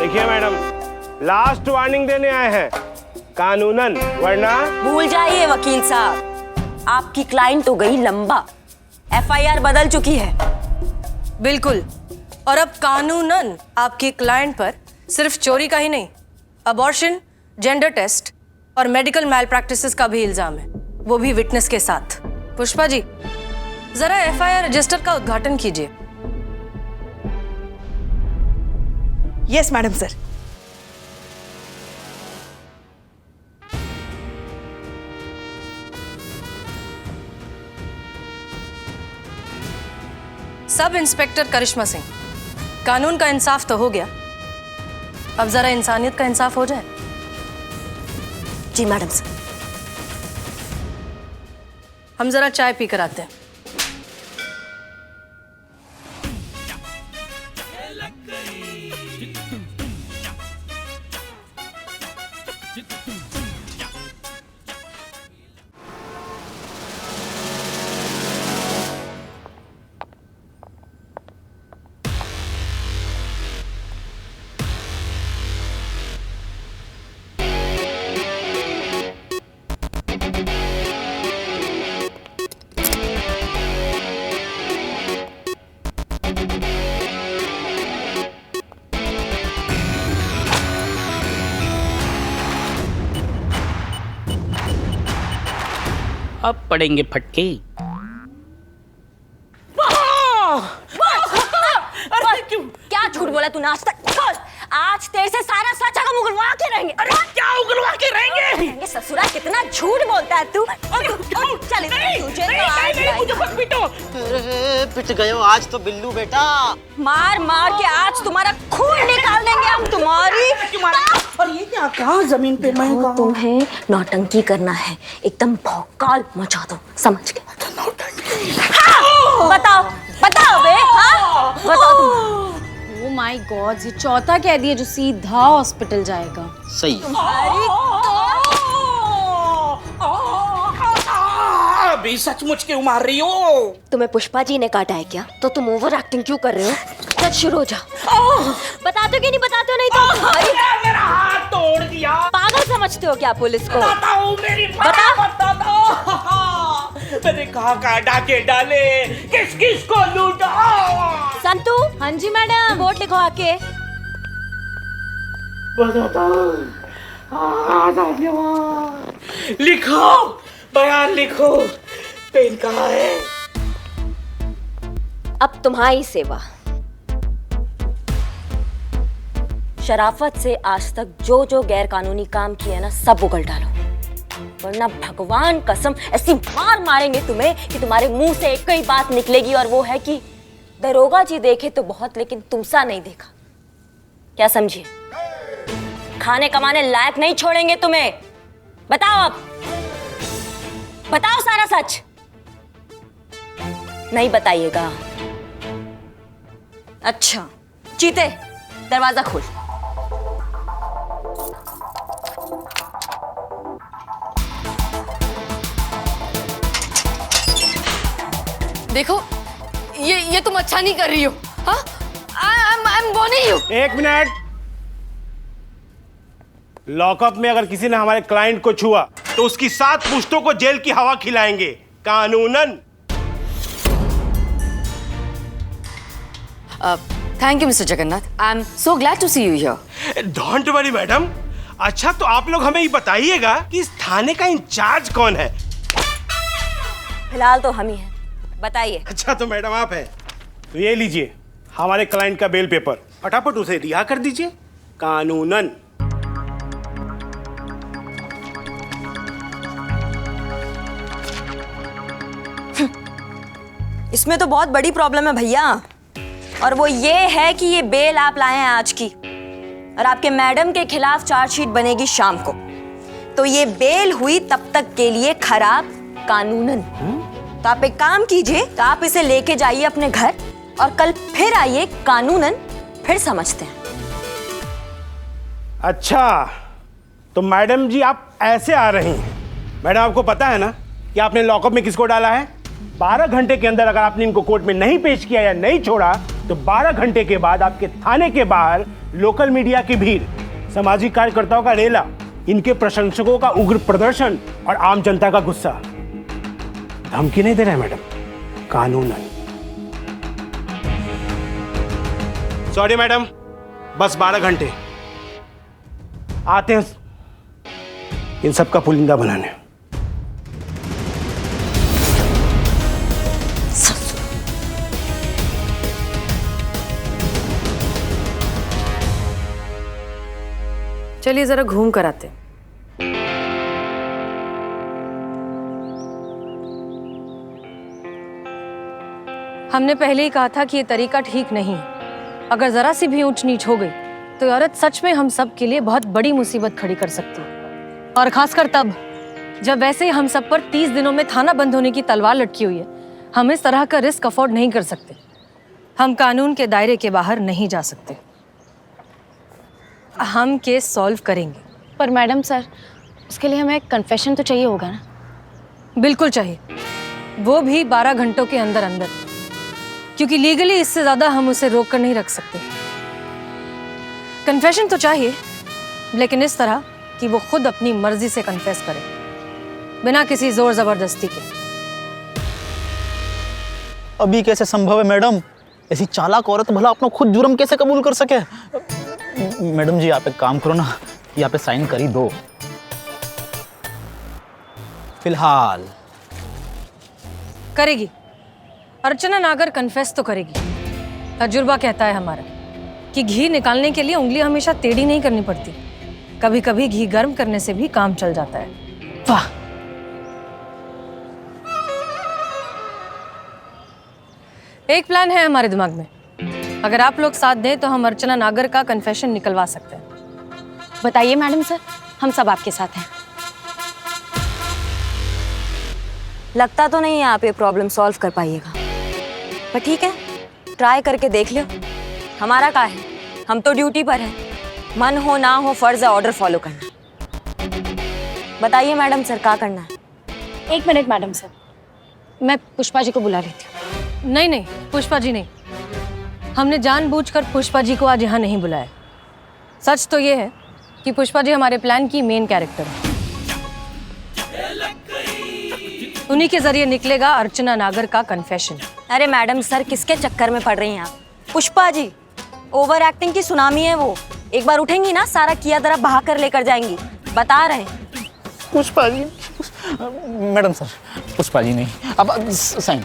देखिए madam, last warning देने आए हैं कानूनन, वरना। भूल जाइए वकील साहब, आपकी क्लाइंट तो गई लंबा। एफआईआर बदल चुकी है। बिल्कुल, और अब कानूनन आपकी क्लाइंट पर सिर्फ चोरी का ही नहीं, अबॉर्शन, जेंडर टेस्ट और मेडिकल मैल प्रैक्टिसेस का भी इल्जाम है, वो भी विटनेस के साथ। पुष्पा जी, जरा एफआईआर रजिस्टर का उद्घाटन कीजिए। Yes madam sir. Sub inspector Karishma Singh, कानून का इंसाफ तो हो गया, अब जरा इंसानियत का इंसाफ हो जाए। जी मैडम सर। हम जरा चाय पी कर आते हैं। अब पड़ेंगे फटके। क्या झूठ बोला तूने आज तक? आज तेरे से सारा सच हम उगलवा के रहेंगे। अरे क्या उगलवा के रहेंगे? ससुरा कितना झूठ बोलता है तू। चल तुझे तो आज मुझे मत पीटो। पिट गए हो आज तो बिल्लू बेटा। मार मार के आज तुम्हारा खून निकाल देंगे हम तुम्हारी। और ये क्या कहा जमीन पे? मैं कहा तुम्हें नौटंकी करना है, एकदम भौकाल मचा दो, समझ गए? हाँ, बताओ बताओ बे, हाँ बताओ तुम। ओह माय गॉड, ये चौथा कह दिया जो सीधा हॉस्पिटल जाएगा। सही। अभी सचमुच क्यों मार रही हो? तुम्हें पुष्पा जी ने काटा है क्या? तो तुम ओवर एक्टिंग क्यों कर रहे हो? सच शुरू हो जाओ। बताते हो कि नहीं बताते हो? नहीं तो मेरा हाथ तोड़ दिया। पागल समझते हो क्या पुलिस को? बताओ मेरी बता दो। मैंने कहा डाके डाले, किस किस को लूटा? संतू। हाँ जी मैडम। रिपोर्ट लिखो आके। लिखो, बयान लिखो। पेन कहाँ है? अब तुम्हारी सेवा। शराफत से आज तक जो जो गैर कानूनी काम किए ना, सब उगल डालो, वरना भगवान कसम ऐसी मार मारेंगे तुम्हें कि तुम्हारे मुंह से एक ही बात निकलेगी, और वो है कि दरोगा जी देखे तो बहुत, लेकिन तुमसा नहीं देखा। क्या समझिए? खाने कमाने लायक नहीं छोड़ेंगे तुम्हें। बताओ अब, बताओ सारा सच। नहीं बताइएगा? अच्छा, चीते दरवाजा खोल। देखो, ये तुम अच्छा नहीं कर रही हो। हाँ, आई एम वार्निंग यू। एक मिनट। लॉकअप में अगर किसी ने हमारे क्लाइंट को छुआ तो उसकी 7 पुश्तों को जेल की हवा खिलाएंगे, कानूनन। Thank you mister Jagannath, I am so glad to see you here. Don't worry madam. अच्छा, तो आप लोग हमें ये बताइएगा कि इस थाने का इंचार्ज कौन है? फिलहाल तो हम ही हैं, बताइए। अच्छा, तो मैडम आप हैं, तो ये लीजिए हमारे क्लाइंट का बेल पेपर, फटाफट उसे रिहा कर दीजिए, कानूनन। इसमें तो बहुत बड़ी प्रॉब्लम है भैया, और वो ये है कि ये बेल आप लाए हैं आज की, और आपके मैडम के खिलाफ चार्जशीट बनेगी शाम को, तो ये बेल हुई तब तक के लिए खराब कानूनन। तो आप एक काम कीजिए, तो आप इसे लेके जाइए अपने घर, और कल फिर आइए, कानूनन फिर समझते हैं। अच्छा, तो मैडम जी आप ऐसे आ रही हैं। मैडम, आपको पता है ना कि आपने लॉकअप में किसको डाला है? 12 घंटे के अंदर अगर आपने इनको कोर्ट में नहीं पेश किया या नहीं छोड़ा, तो 12 घंटे के बाद आपके थाने के बाहर लोकल मीडिया की भीड़, सामाजिक कार्यकर्ताओं का रेला, इनके प्रशंसकों का उग्र प्रदर्शन और आम जनता का गुस्सा धमकी नहीं दे रहे मैडम, कानूनन। सॉरी मैडम, बस 12 घंटे आते हैं इन सब का पुलिंदा बनाने। चलिए जरा घूम कर आते हैं। हमने पहले ही कहा था कि ये तरीका ठीक नहीं है। अगर जरा सी भी ऊंच नीच हो गई तो ये औरत सच में हम सब के लिए बहुत बड़ी मुसीबत खड़ी कर सकती है, और खासकर तब जब वैसे ही हम सब पर 30 दिनों में थाना बंद होने की तलवार लटकी हुई है। हम इस तरह का रिस्क अफोर्ड नहीं कर सकते। हम कानून के दायरे के बाहर नहीं जा सकते। हम केस सॉल्व करेंगे। पर मैडम सर, उसके लिए हमें कन्फेशन तो चाहिए होगा ना? बिल्कुल चाहिए, वो भी 12 घंटों के अंदर अंदर, क्योंकि लीगली इससे ज्यादा हम उसे रोक कर नहीं रख सकते। कन्फेशन तो चाहिए, लेकिन इस तरह कि वो खुद अपनी मर्जी से कन्फेस करे, बिना किसी जोर जबरदस्ती के। अभी कैसे संभव है मैडम? ऐसी चालाक औरत भला अपना खुद जुर्म कैसे कबूल कर सके? मैडम जी आप एक काम करो ना, यहाँ पे साइन कर ही दो फिलहाल। करेगी, अर्चना नागर कन्फेस तो करेगी। तजुर्बा कहता है हमारा कि घी निकालने के लिए उंगली हमेशा टेढ़ी नहीं करनी पड़ती, कभी कभी घी गर्म करने से भी काम चल जाता है। वाह! एक प्लान है हमारे दिमाग में। अगर आप लोग साथ दें तो हम अर्चना नागर का कन्फेशन निकलवा सकते हैं। बताइए मैडम सर, हम सब आपके साथ हैं। लगता तो नहीं है आप ये प्रॉब्लम सॉल्व कर पाइएगा, पर ठीक है, ट्राई करके देख लो। हमारा क्या है, हम तो ड्यूटी पर हैं। मन हो ना हो फर्ज है ऑर्डर फॉलो करना। बताइए मैडम सर, क्या करना है? 1 मिनट मैडम सर, मैं पुष्पा जी को बुला लेती हूँ। नहीं नहीं, पुष्पा जी नहीं। हमने जानबूझकर पुष्पा जी को आज यहाँ नहीं बुलाया। सच तो ये है कि पुष्पा जी हमारे प्लान की मेन कैरेक्टर है। उन्हीं के जरिए निकलेगा अर्चना नागर का कन्फेशन। अरे मैडम सर, किसके चक्कर में पड़ रही हैं आप? पुष्पा जी ओवर एक्टिंग की सुनामी है वो। एक बार उठेंगी ना, सारा किया दरा बहा कर लेकर जाएंगी। बता रहे हैं। पुष्पा जी, मैडम सर, पुष्पा जी नहीं, अब साइन।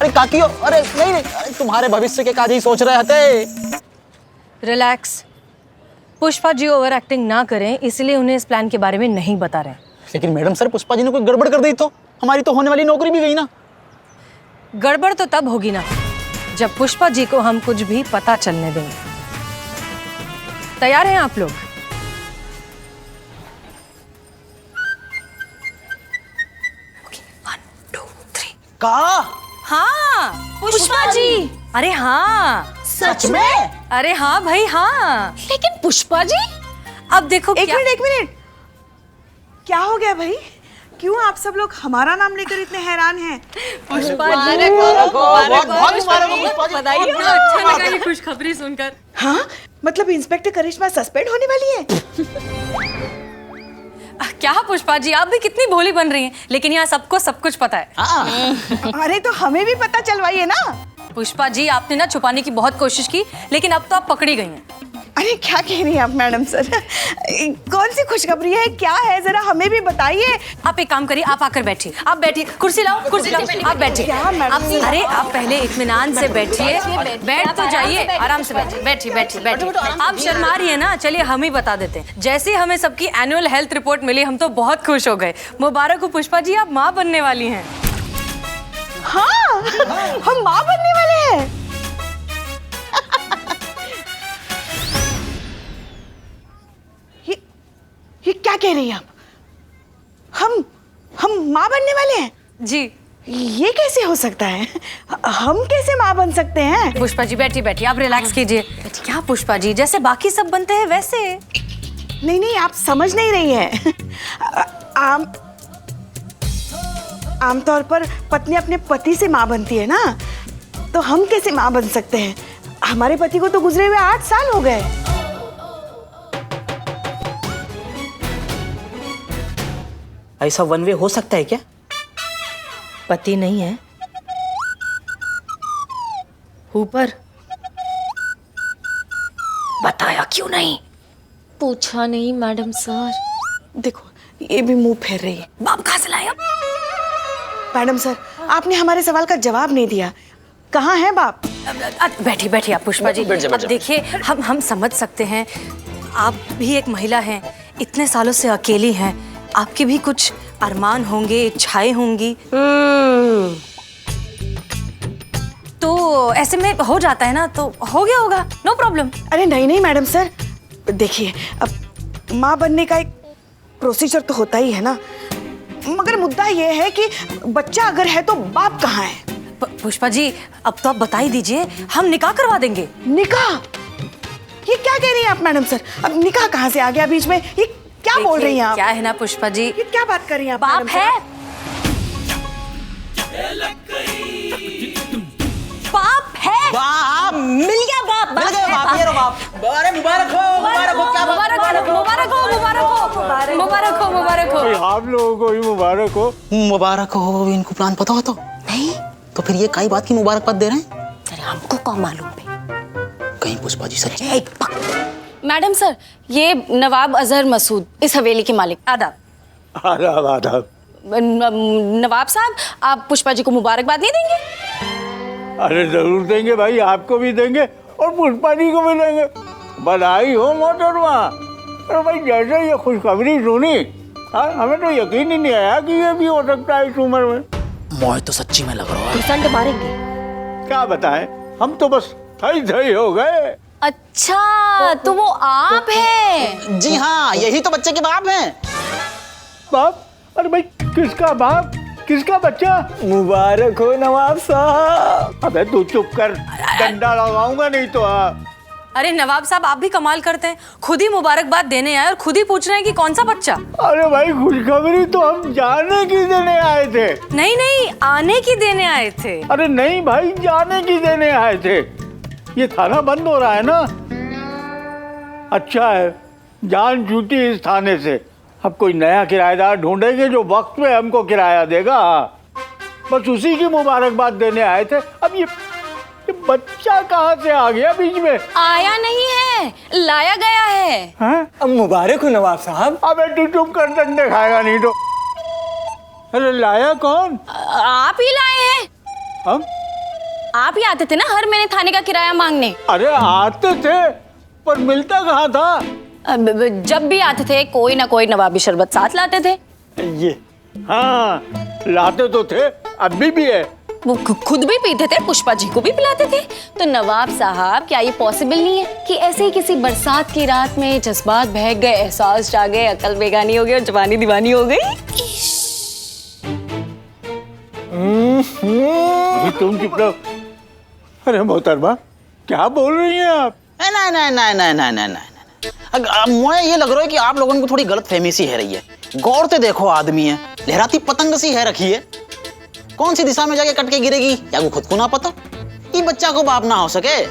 अरे काकियो, अरे नहीं नहीं, अरे तुम्हारे भविष्य के काज ही सोच रहे थे। Relax, Pushpa ji over acting ना करें, इसलिए उन्हें इस प्लान के बारे में नहीं बता रहे। लेकिन मैडम सर, पुष्पा जी ने कोई गड़बड़ कर दी तो हमारी तो होने वाली नौकरी भी गई ना। गड़बड़ तो तब होगी ना जब पुष्पा जी को हम कुछ भी पता चलने देंगे। तैयार हैं आप लोग? का? हाँ, पुष्पा जी। अरे हाँ, सच में? अरे हाँ भाई हाँ। लेकिन पुष्पा जी, अब देखो एक क्या। मिनट, क्या हो गया भाई? क्यों आप सब लोग हमारा नाम लेकर इतने हैरान हैं? अच्छा लगा ये खुशखबरी सुनकर। हाँ, मतलब इंस्पेक्टर करिश्मा सस्पेंड होने वाली है? क्या पुष्पा जी, आप भी कितनी भोली बन रही हैं, लेकिन यहाँ सबको सब कुछ पता है। अरे तो हमें भी पता चलवाइए ना। पुष्पा जी, आपने ना छुपाने की बहुत कोशिश की, लेकिन अब तो आप पकड़ी गई हैं। अरे क्या कह रही हैं आप मैडम सर? कौन सी खुशखबरी है, क्या है, जरा हमें भी बताइए। आप एक काम करिए, आप आकर बैठिए। आप बैठिए, कुर्सी लाओ, आप बैठिए। क्या मैडम? अरे आप पहले इत्मीनान से बैठिए, बैठ तो जाइए, आराम से बैठिए। आप शर्मा रही है ना, चलिए हम ही बता देते हैं। जैसे ही हमें सबकी एनुअल हेल्थ रिपोर्ट मिली, हम तो बहुत खुश हो गए। मुबारक हो पुष्पा जी, आप माँ बनने वाली हैं। हाँ, हम माँ बनने वाले हैं। ये क्या कह रही हैं आप? हम माँ बनने वाले हैं? जी। ये कैसे हो सकता है? हम कैसे माँ बन सकते हैं? पुष्पा जी बैठिए, आप रिलैक्स कीजिए। क्या पुष्पा जी, जैसे बाकी सब बनते हैं वैसे। नहीं, आप समझ नहीं रही हैं। आमतौर पर पत्नी अपने पति से माँ बनती है ना, तो हम कैसे माँ बन सकते हैं? हमारे पति को तो गुजरे हुए 8 साल हो गए। ऐसा वन वे हो सकता है क्या? पति नहीं है, ऊपर। बताया क्यों नहीं? पूछा नहीं मैडम सर। देखो ये भी मुंह फेर रही है। बाप कहाँ से लाया? मैडम सर, आपने हमारे सवाल का जवाब नहीं दिया। कहाँ है बाप? बैठिए बैठिए आप पुष्पा जी। अब देखिए, हम समझ सकते हैं, आप भी एक महिला हैं, इतने सालों से अकेली हैं, आपके भी कुछ अरमान होंगे, इच्छाएं होंगी। तो ऐसे में हो जाता है ना, तो हो गया होगा, नो प्रॉब्लम। अरे नहीं नहीं मैडम सर, देखिए अब माँ बनने का एक प्रोसीजर तो होता ही है ना, मगर मुद्दा ये है कि बच्चा अगर है तो बाप कहाँ है? पुष्पा जी, अब तो आप बता ही दीजिए, हम निकाह करवा देंगे। निकाह? ये क्या कह रही हैं आप मैडम सर? अब निकाह कहाँ से आ गया बीच में? ये क्या बोल रही हैं आप? क्या है ना पुष्पा जी, ये क्या बात कर रही हैं आप? बाप मैडम सर? है, बाप है, बाप मिल गया बाप, मिल गए बाप, ये लो बाप। अरे मुबारक हो, मुबारक हो, क्या बात? मुबारक हो, मुबारक हो, मुबारक हो, मुबारक हो, मुबारक हो। आप लोगों को भी मुबारक हो। मुबारक हो। इनको प्लान पता हो तो नहीं, तो फिर ये काई बात की मुबारकबाद दे रहे हैं? अरे हमको कौन मालूम है? कहीं पुष्पा जी सच? मैडम सर, ये नवाब अजहर मसूद, इस हवेली के मालिक। आदाब। आदाब आदाब। नवाब साहब, आप पुष्पा जी को मुबारकबाद नहीं देंगे? अरे जरूर देंगे भाई, आपको भी देंगे और पुष्पा जी को भी देंगे। बधाई हो मोहतरमा। अरे भाई जैसे ये खुशखबरी सुनी, हमें तो यकीन ही नहीं आया कि ये भी हो सकता है इस उम्र में। मोह तो सच्ची में लग रहा है। घुसंड मारेंगे। क्या बताएं, हम तो बस थई हो गए। अच्छा, तो वो आप हैं? जी हाँ, यही तो बच्चे के बाप हैं। बाप? अरे भाई किसका बाप, किसका बच्चा? मुबारक हो नवाब साहब। अबे तू चुप कर, डंडा लगाऊंगा नहीं तो। अरे नवाब साहब, आप भी कमाल करते हैं, खुद ही मुबारकबाद देने आए और खुद ही पूछ रहे हैं कि कौन सा बच्चा। अरे भाई खुशखबरी तो हम जाने की देने आए थे। नहीं नहीं, आने की देने आए थे। अरे नहीं भाई, जाने की देने आए थे। ये थाना बंद हो रहा है ना। अच्छा है, जान छूटी इस थाने से। अब कोई नया किराएदार ढूंढेंगे जो वक्त पे हमको किराया देगा। बस उसी की मुबारकबाद देने आए थे। अब ये बच्चा कहाँ से आ गया बीच में? आया नहीं है, लाया गया है। हैं? अब मुबारक हो नवाब साहब। अबे तू चुप कर, डंडे खाएगा नहीं तो। अरे लाया कौन? आप ही लाए हैं। हम? आप ही आते थे ना हर महीने थाने का किराया मांगने। अरे आते थे, पर मिलता कहाँ था? जब भी आते थे कोई ना कोई नवाबी शरबत साथ लाते थे। ये हाँ, लाते तो थे, अभी भी है। वो खुद भी पीते थे, पुष्पा जी को भी पिलाते थे। तो नवाब साहब, क्या ये पॉसिबल नहीं है कि ऐसे ही किसी बरसात की रात में जज्बात बहक गए, एहसास जागे, अकल बेगानी हो गई और जवानी दीवानी हो गई? तुम चुप रहो। अरे मोहतरमा, क्या बोल रही हैं आप? नहीं नहीं नहीं नहीं नहीं नहीं नहीं, मुझे ये लग रहा है कि आप लोगों को थोड़ी गलत फहमी सी है रही है। गौर से देखो, आदमी है, लहराती पतंग सी है रखी है, कौन सी दिशा में जाके कट के गिरेगी या वो खुद को ना पता। ये बच्चा को बाप ना हो सके,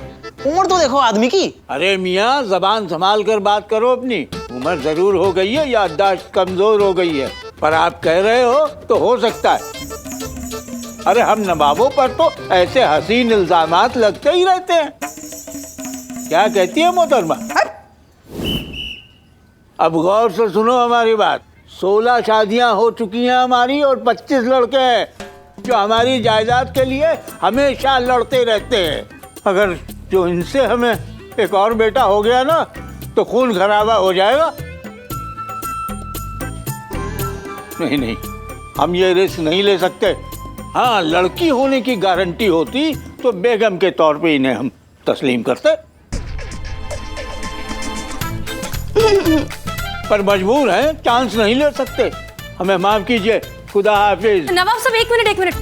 उम्र तो देखो आदमी की। अरे मियाँ, जबान संभाल कर बात करो अपनी। उम्र जरूर हो गई है, याददाश्त कमजोर हो गई है, पर आप कह रहे हो तो हो सकता है। अरे हम नवाबों पर तो ऐसे हसीन इल्जामात लगते ही रहते हैं। क्या कहती है मोहतरमा? अब गौर से सुनो हमारी बात। 16 शादियां हो चुकी हैं हमारी और 25 लड़के हैं जो हमारी जायदाद के लिए हमेशा लड़ते रहते हैं। अगर जो इनसे हमें एक और बेटा हो गया ना, तो खून खराबा हो जाएगा। नहीं नहीं, हम ये रिस्क नहीं ले सकते। हाँ, लड़की होने की गारंटी होती तो बेगम के तौर पे इन्हें हम तस्लीम करते, पर मजबूर हैं, चांस नहीं ले सकते। हमें माफ कीजिए, खुदा हाफिज। नवाब साहब, एक मिनट,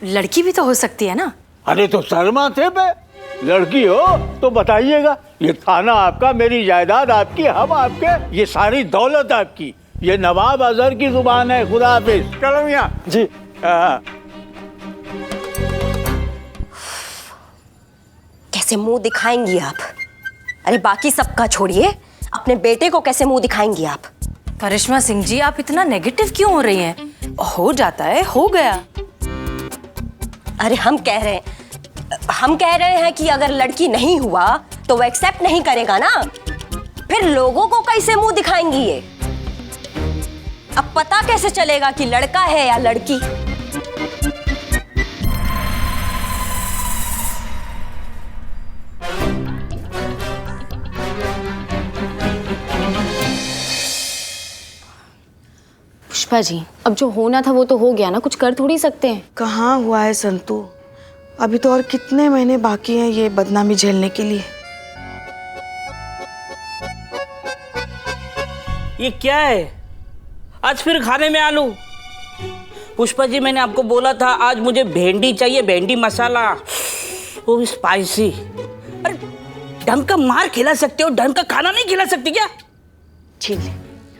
लड़की भी तो हो सकती है ना? अरे तो शर्मा थे पे, लड़की हो तो बताइएगा। ये थाना आपका, मेरी जायदाद आपकी, हम आपके, ये सारी दौलत आपकी। ये नवाब अजहर की जुबान है। खुदा हाफिज। चलो मियां जी। कैसे मुंह दिखाएंगी आप? अरे बाकी सबका छोड़िए, अपने बेटे को कैसे मुंह दिखाएंगी आप? करिश्मा सिंह जी, आप इतना नेगेटिव क्यों हो रही हैं? हो जाता है, हो गया। अरे हम कह रहे हैं कि अगर लड़की नहीं हुआ तो वो एक्सेप्ट नहीं करेगा ना, फिर लोगों को कैसे मुंह दिखाएंगी ये? अब पता कैसे चलेगा कि लड़का है या लड़की? पुष्पा जी, अब जो होना था वो तो हो गया ना, कुछ कर थोड़ी सकते हैं। कहाँ हुआ है संतू? अभी तो और कितने महीने बाकी हैं ये बदनामी झेलने के लिए। ये क्या है? आज फिर खाने में आलू? पुष्पा जी, मैंने आपको बोला था आज मुझे भेंडी चाहिए, भेंडी मसाला, वो भी स्पाइसी। अरे ढंग का मार खिला सकते हो, ढंग का खाना नहीं खिला सकती क्या? छीन ले,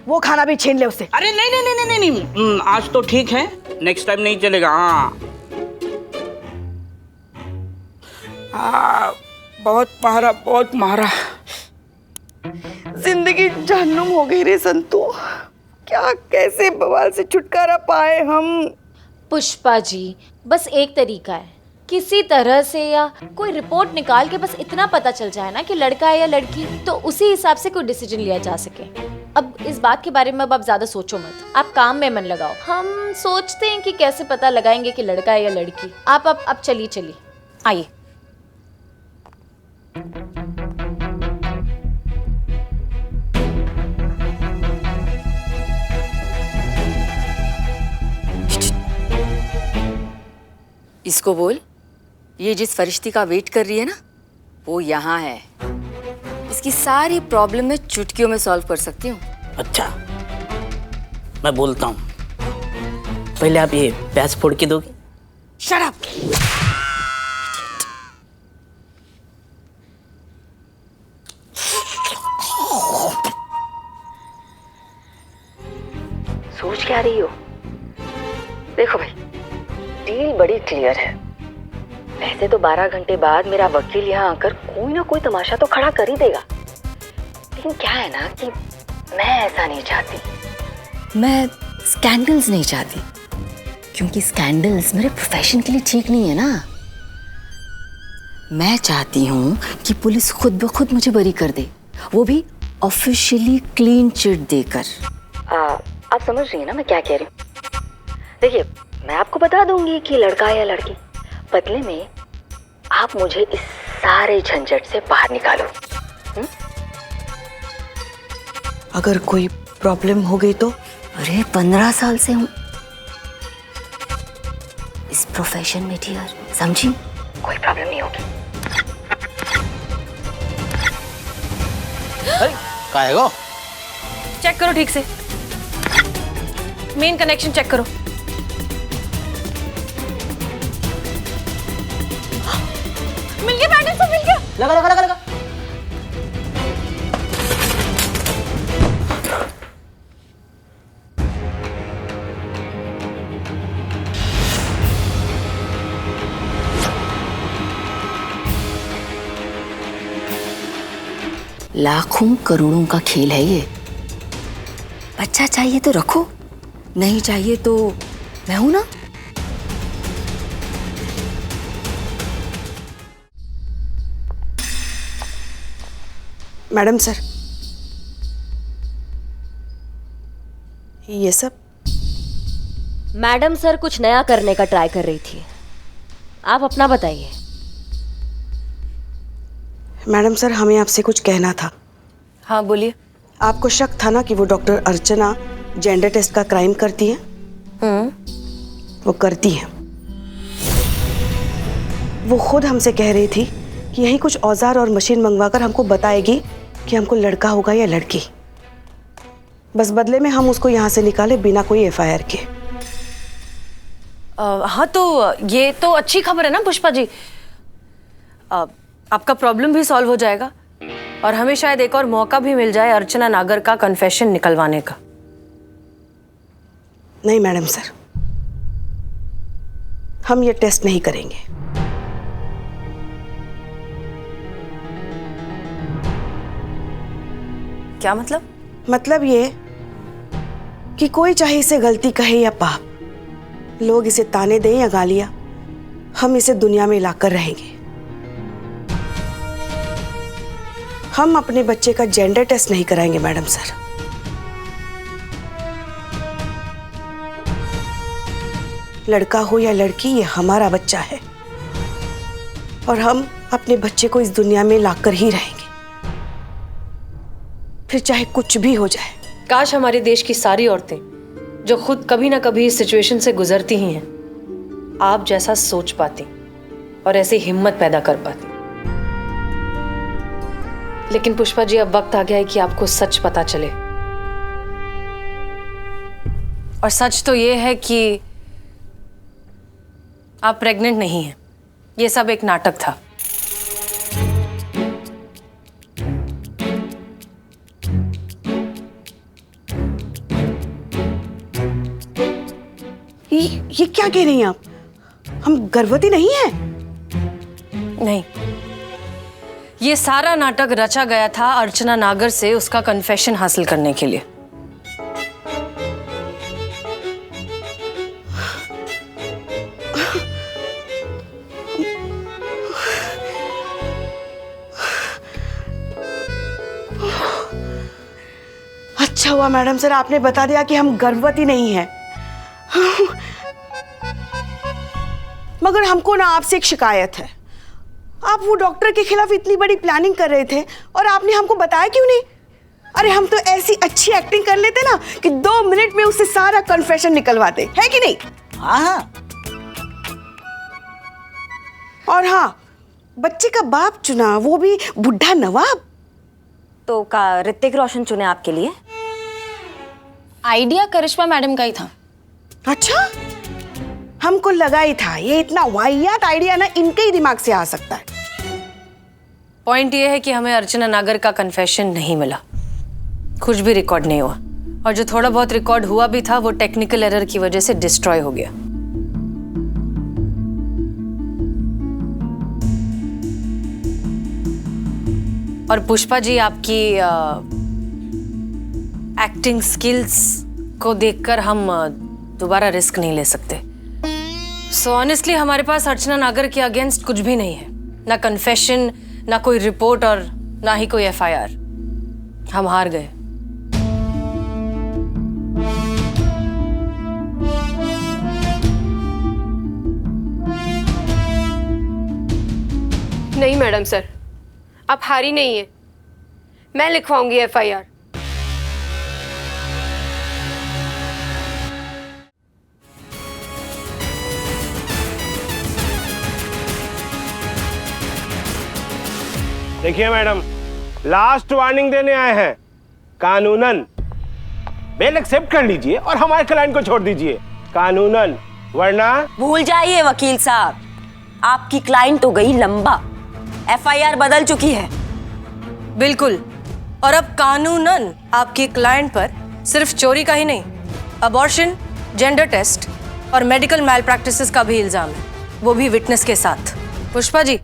वो खाना भी छीन ले उससे। अरे नहीं नहीं नहीं नहीं नहीं, आज तो ठीक है, नेक्स्ट टाइम नहीं चलेगा। हाँ, बहुत मारा। जिंदगी जहन्नुम हो गई रे संतू। क्या कैसे बवाल से छुटकारा पाए हम? पुष्पा जी, बस एक तरीका है, किसी तरह से या कोई रिपोर्ट निकाल के बस इतना पता चल जाए ना कि लड़का है या लड़की, तो उसी हिसाब से कोई डिसीजन लिया जा सके। अब इस बात के बारे में अब आप ज्यादा सोचो मत, आप काम में मन लगाओ। हम सोचते हैं कि कैसे पता लगाएंगे कि लड़का है या लड़की। आप अब चलिए आइए। इसको बोल, ये जिस फरिश्ती का वेट कर रही है ना, वो यहाँ है। इसकी सारी प्रॉब्लम मैं चुटकियों में सॉल्व कर सकती हूँ। अच्छा, मैं बोलता हूँ, पहले आप ये प्याज फोड़ के दोगे? Shut up. सोच क्या रही हो? देखो भाई, डील बड़ी क्लियर है। वैसे तो 12 घंटे बाद मेरा वकील यहाँ आकर कोई ना कोई तमाशा तो खड़ा कर ही देगा, लेकिन क्या है ना कि मैं ऐसा नहीं चाहती। मैं स्कैंडल्स नहीं चाहती, क्योंकि स्कैंडल्स मेरे प्रोफेशन के लिए ठीक नहीं है ना। मैं चाहती हूँ कि पुलिस खुद ब खुद मुझे बरी कर दे, वो भी ऑफिशियली क्लीन चिट देकर। आप समझ रही हैं ना मैं क्या कह रही हूँ? देखिए, मैं आपको बता दूंगी कि लड़का है या लड़की, बदले में आप मुझे इस सारे झंझट से बाहर निकालो। अगर कोई प्रॉब्लम हो गई तो? अरे 15 साल से हूँ इस प्रोफेशन में डियर, समझी? कोई प्रॉब्लम नहीं होगी। का है गो? चेक करो ठीक से, मेन कनेक्शन चेक करो। मिल गया पैटर्न, सब मिल गया। लगा। लाखों करोड़ों का खेल है ये। बच्चा चाहिए तो रखो, नहीं चाहिए तो मैं हूं ना। मैडम सर, ये सब? मैडम सर कुछ नया करने का ट्राई कर रही थी, आप अपना बताइए। मैडम सर, हमें आपसे कुछ कहना था। हाँ बोलिए। आपको शक था ना कि वो डॉक्टर अर्चना जेंडर टेस्ट का क्राइम करती है? वो करती है। वो खुद हमसे कह रही थी कि यही कुछ औजार और मशीन मंगवाकर हमको बताएगी कि हमको लड़का होगा या लड़की। बस बदले में हम उसको यहाँ से निकाले बिना कोई एफआईआर के। हाँ तो ये तो अच्छी खबर है ना पुष्पा जी। आपका प्रॉब्लम भी सॉल्व हो जाएगा और हमें शायद एक और मौका भी मिल जाए अर्चना नागर का कन्फेशन निकलवाने का। नहीं मैडम सर, हम ये टेस्ट नहीं करेंगे। क्या मतलब? मतलब ये कि कोई चाहे इसे गलती कहे या पाप, लोग इसे ताने दें या गालियां, हम इसे दुनिया में लाकर रहेंगे। हम अपने बच्चे का जेंडर टेस्ट नहीं कराएंगे मैडम सर। लड़का हो या लड़की, ये हमारा बच्चा है और हम अपने बच्चे को इस दुनिया में लाकर ही रहेंगे, फिर चाहे कुछ भी हो जाए। काश हमारे देश की सारी औरतें जो खुद कभी ना कभी इस सिचुएशन से गुजरती ही हैं, आप जैसा सोच पाती और ऐसी हिम्मत पैदा कर पाती। लेकिन पुष्पा जी, अब वक्त आ गया है कि आपको सच पता चले। और सच तो ये है कि आप प्रेग्नेंट नहीं हैं। ये सब एक नाटक था। ये क्या कह रही हैं आप? हम गर्भवती नहीं हैं। नहीं, ये सारा नाटक रचा गया था अर्चना नागर से उसका कन्फेशन हासिल करने के लिए। अच्छा हुआ मैडम सर आपने बता दिया कि हम गर्भवती नहीं हैं। मगर हमको ना आपसे एक शिकायत है। आप वो डॉक्टर के खिलाफ इतनी बड़ी प्लानिंग कर रहे थे और आपने हमको बताया क्यों नहीं? अरे हम तो ऐसी अच्छी एक्टिंग कर लेते ना कि 2 मिनट में उससे सारा कन्फेशन निकलवाते, है कि नहीं? हाँ। और हाँ, बच्चे का बाप चुना, वो भी बुढ़ा नवाब। तो का ऋतिक रोशन चुने आपके लिए? आइडिया करिश्मा मैडम का ही था। अच्छा, हमको लगा ही था ये इतना वाहियात आइडिया ना इनके ही दिमाग से आ सकता है। पॉइंट ये है कि हमें अर्चना नागर का कन्फेशन नहीं मिला, कुछ भी रिकॉर्ड नहीं हुआ, और जो थोड़ा बहुत रिकॉर्ड हुआ भी था वो टेक्निकल एरर की वजह से डिस्ट्रॉय हो गया। और पुष्पा जी, आपकी एक्टिंग स्किल्स को देखकर हम दोबारा रिस्क नहीं ले सकते। सो ऑनेस्टली हमारे पास अर्चना नागर के अगेंस्ट कुछ भी नहीं है, ना कन्फेशन, ना कोई रिपोर्ट और ना ही कोई एफआईआर। हम हार गए। नहीं मैडम सर, आप हारी नहीं है। मैं लिखवाऊंगी एफआईआर। देखिए मैडम, लास्ट वार्निंग देने आए हैं। कानूनन बेल एक्सेप्ट कर लीजिए और हमारे क्लाइंट को छोड़ दीजिए, कानूनन, वरना। भूल जाइए वकील साहब, आपकी क्लाइंट तो गई लंबा, एफआईआर बदल चुकी है। बिल्कुल, और अब कानूनन आपके क्लाइंट पर सिर्फ चोरी का ही नहीं, अबॉर्शन, जेंडर टेस्ट और मेडिकल मैल प्रैक्टिसेस का भी इल्जाम है, वो भी विटनेस के साथ। पुष्पा जी,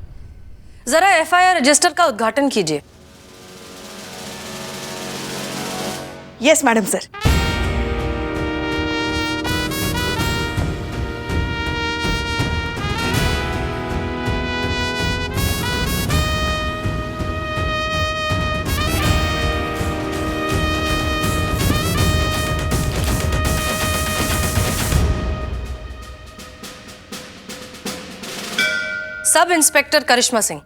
जरा एफआईआर रजिस्टर का उद्घाटन कीजिए। Yes madam sir. Sub inspector Karishma Singh,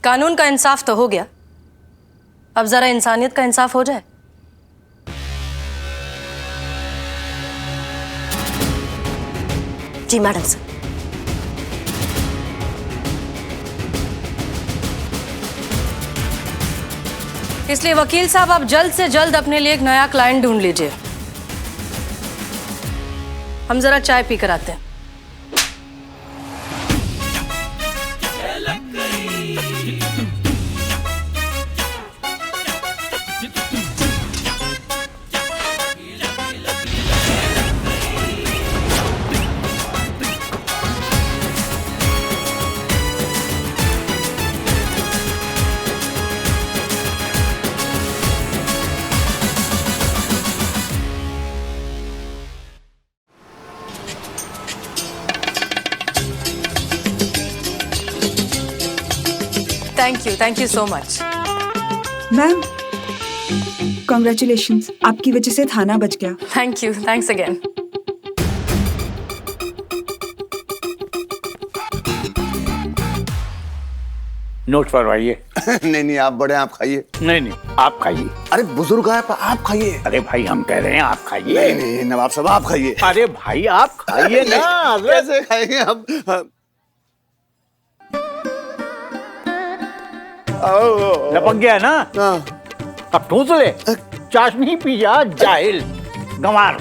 कानून का इंसाफ तो हो गया, अब जरा इंसानियत का इंसाफ हो जाए। जी मैडम सर। इसलिए वकील साहब, आप जल्द से जल्द अपने लिए एक नया क्लाइंट ढूंढ लीजिए। हम जरा चाय पी कर आते हैं। Thank you so much. Ma'am congratulations, आपकी वजह से थाना बच गया। Thank you, thanks again. Note फरमाइए। नहीं नहीं आप बड़े, आप खाइए। नहीं आप खाइए। अरे बुजुर्ग है, आप खाइए। अरे भाई हम कह रहे हैं आप खाइए। नहीं नवाब साहब आप खाइए। अरे भाई आप खाइए ना। कैसे खाएंगे हम? लपक गया ना? अब ठूस ले। चाशनी पी जा जाहिल गंवार।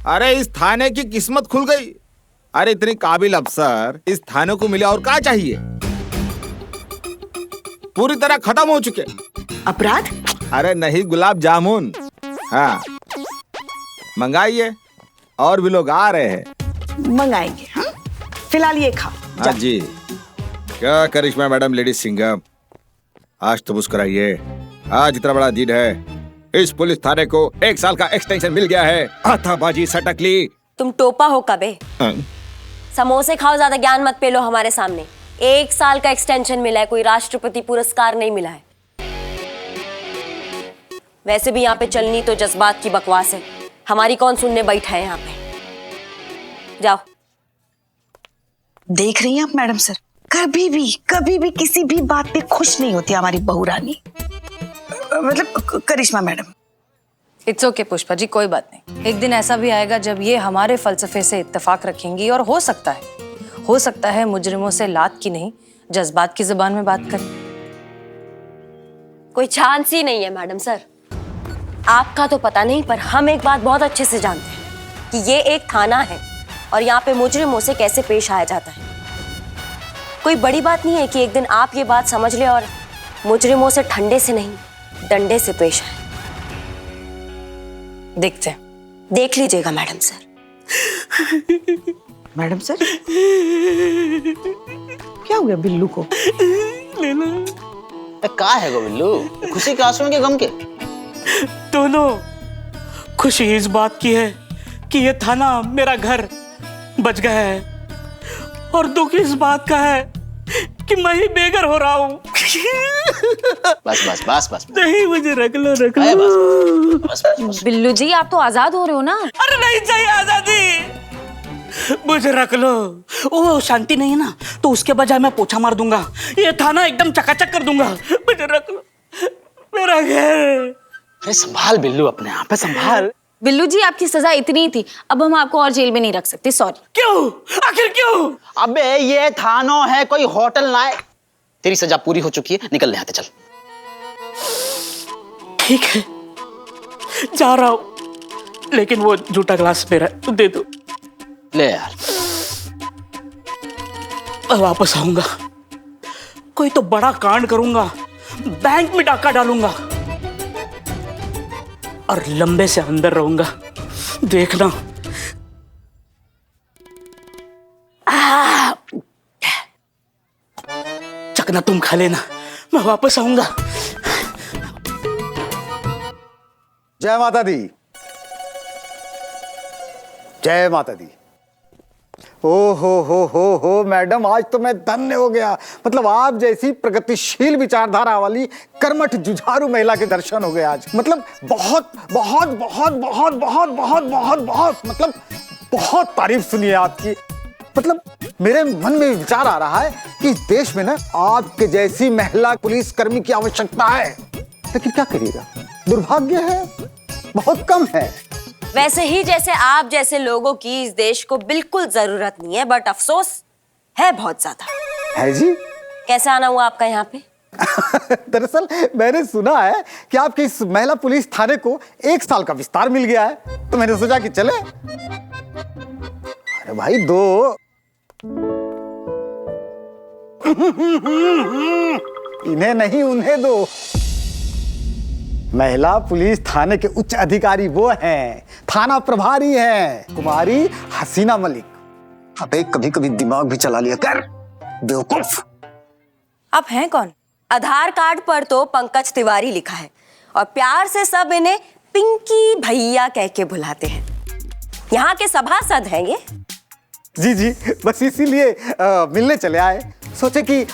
अरे इस थाने की किस्मत खुल गई। अरे इतनी काबिल अफसर इस थाने को मिले और क्या चाहिए? पूरी तरह खत्म हो चुके अपराध। अरे नहीं, गुलाब जामुन। हाँ मंगाइए, और भी लोग आ रहे हैं। मंगाएंगे। हाँ फिलहाल ये खाओ। हाँ जी। क्या करिश्मा मैडम, लेडीज सिंघम, आज तो मुस्कुराइए। आज इतना बड़ा दिन है, इस पुलिस थाने को 1 साल का एक्सटेंशन मिल गया है। हाथाबाजी सटकली। तुम टोपा हो कबे? समोसे खाओ, ज्यादा ज्ञान मत पेलो हमारे सामने। 1 साल का एक्सटेंशन मिला है, कोई राष्ट्रपति पुरस्कार नहीं मिला है। वैसे भी यहाँ पे चलनी तो जज्बात की बकवास है, हमारी कौन सुनने बैठा है यहाँ पे। जाओ। देख रही हैं आप मैडम सर, कभी भी किसी भी बात पे खुश नहीं होती हमारी बहू रानी, मतलब करिश्मा madam. It's okay Pushpa ji, कोई बात नहीं। एक दिन ऐसा भी आएगा जब ये हमारे फलसफे से इत्तेफाक रखेंगी, और हो सकता है मुजरिमों से लात की नहीं जज्बात की जुबान में बात करें। कोई चांस ही नहीं है मैडम सर। आपका तो पता नहीं, पर हम एक बात बहुत अच्छे से जानते हैं कि ये एक थाना है और यहाँ पे मुजरिमों से कैसे पेश आया जाता है। कोई बड़ी बात नहीं है कि एक दिन आप ये बात समझ ले और मुजरिमों से ठंडे से नहीं डंडे से पेश आए। देखते हैं। देख लीजिएगा मैडम सर। मैडम सर क्या हो गया बिल्लू को? का है गो बिल्लू, खुशी के आंसू के गम के? दोनों। खुशी इस बात की है कि ये थाना मेरा घर बच गया है, और दुख इस बात का है कि मैं ही बेघर हो रहा हूँ। बस नहीं, मुझे रख लो। बस। बिल्लू जी आप तो आजाद हो रहे हो ना? अरे नहीं चाहिए आजादी, मुझे रख लो। वो शांति नहीं है ना, तो उसके बजाय मैं पोछा मार दूंगा, ये थाना एकदम चकाचक कर दूंगा। मुझे रख लो, मेरा घर। अरे संभाल बिल्लू, अपने आप पे संभाल। बिल्लू जी आपकी सजा इतनी थी, अब हम आपको और जेल में नहीं रख सकते, सॉरी। क्यों? आखिर क्यों? अबे ये थानो है, कोई होटल ना है। तेरी सजा पूरी हो चुकी है, निकल यहाँ से, चल। ठीक है, जा रहा हूं, लेकिन वो झूठा ग्लास मेरा दे दो। ले यार। मैं वापस आऊंगा, कोई तो बड़ा कांड करूंगा, बैंक में डाका डालूंगा और लंबे से अंदर रहूंगा, देखना। चकना तुम खा लेना, मैं वापस आऊंगा। जय माता दी। जय माता दी। ओ हो मैडम, आज तो मैं धन्य हो गया। मतलब आप जैसी प्रगतिशील विचारधारा वाली कर्मठ जुझारू महिला के दर्शन हो गए आज। मतलब बहुत बहुत बहुत बहुत बहुत बहुत बहुत बहुत मतलब बहुत तारीफ सुनी है आपकी। मतलब मेरे मन में विचार आ रहा है कि इस देश में ना आपके जैसी महिला पुलिसकर्मी की आवश्यकता है, लेकिन क्या करिएगा, दुर्भाग्य है, बहुत कम है। वैसे ही जैसे आप जैसे लोगों की इस देश को बिल्कुल जरूरत नहीं है, बट अफसोस है बहुत ज्यादा। है जी? कैसे आना हुआ आपका यहाँ पे? दरअसल मैंने सुना है कि आपके इस महिला पुलिस थाने को 1 साल का विस्तार मिल गया है, तो मैंने सोचा कि चले। अरे भाई दो। इन्हें नहीं उन्हें दो। महिला पुलिस थाने के उच्च अधिकारी वो हैं, थाना प्रभारी हैं, कुमारी हसीना मलिक। अबे कभी कभी दिमाग भी चला लिया कर, बेवकूफ। आप हैं कौन? आधार कार्ड पर तो पंकज तिवारी लिखा है और प्यार से सब इन्हें पिंकी भैया कह के बुलाते हैं। यहाँ के सभासद हैं ये। जी जी, बस इसीलिए मिलने चले आए। सोचे कि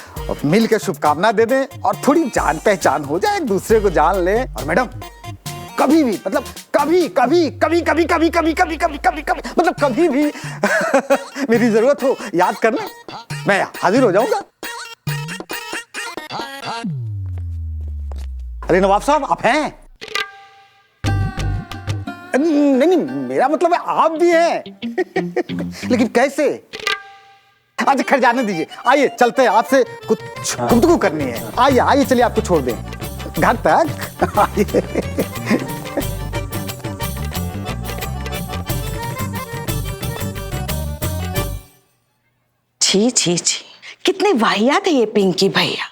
मिल के शुभकामना दे दें और थोड़ी जान पहचान हो जाए, एक दूसरे को जान ले। और मैडम कभी भी मतलब कभी कभी कभी कभी कभी कभी कभी कभी कभी कभी मतलब कभी भी मेरी जरूरत हो याद करना, मैं हाजिर हो जाऊंगा। अरे नवाब साहब आप हैं? नहीं नहीं, मेरा मतलब है आप भी हैं लेकिन कैसे? अच्छा खैर जाने दीजिए, आइए चलते हैं, आपसे कुछ गुफ्तगू करनी है। आइए आइए, चलिए आपको छोड़ दें घर तक। आइए। छी छी छी, कितने वाहियात है ये पिंकी भैया,